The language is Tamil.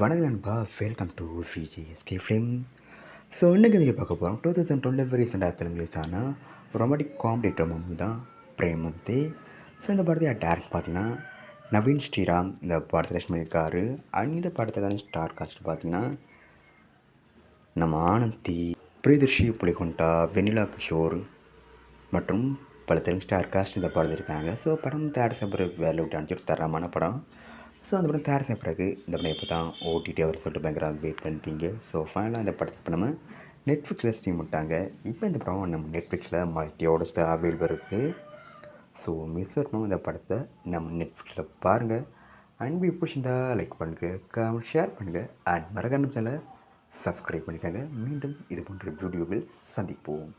வணக்கம் நண்பா, welcome to VGSK film. So இன்றைக்கி வீடியோ பார்க்க போகிறோம். 2012 ரீசெண்டாக தெலுங்குலிஸ்டான ரொமாட்டிக் காமெடி ட்ராமா தான் பிரேமந்தே. ஸோ இந்த படத்தை யார் டேரக்ட் பார்த்தீங்கன்னா நவீன் ஸ்ரீராம் இந்த படத்தில் பண்ணியிருக்காரு. அண்ட் இந்த படத்துக்கான ஸ்டார் காஸ்ட் பார்த்தீங்கன்னா நம்ம ஆனந்தி, பிரியதர்ஷி புலிகுண்டா, வெண்ணிலா கிஷோர் மற்றும் பல தெலுங்கு ஸ்டார் காஸ்ட் இந்த படத்தில் இருக்காங்க. ஸோ படம் தயார் செய்ய வேலை விட்டு அனுப்பிச்சு தரமான படம். ஸோ அந்த படம் தயார் செய்ய பிறகு இந்த படம் எப்போ தான் ஓடிடி அவர் சொல்லிட்டு பயங்கர வெயிட் பண்ணிட்டீங்க. ஸோ ஃபைனலாக இந்த படத்தை இப்போ நம்ம நெட்ஃப்ளிக்ஸில் ஸ்ட்ரீம் பண்ணிட்டாங்க. இப்போ இந்த படம் நம்ம நெட்ஃப்ளிக்ஸில் மல்டியோட அவைலபிள் இருக்குது. ஸோ மிஸ் பண்ணணும் இந்த படத்தை நம்ம நெட்ஃப்ளிக்ஸில் பாருங்கள். அண்ட் பிடிச்சிருந்தா லைக் பண்ணுங்கள், கமெண்ட் ஷேர் பண்ணுங்கள். அண்ட் மறக்காம சேனலை சப்ஸ்கிரைப் பண்ணிக்கோங்க. மீண்டும் இது போன்ற வீடியோவில் சந்திப்போம்.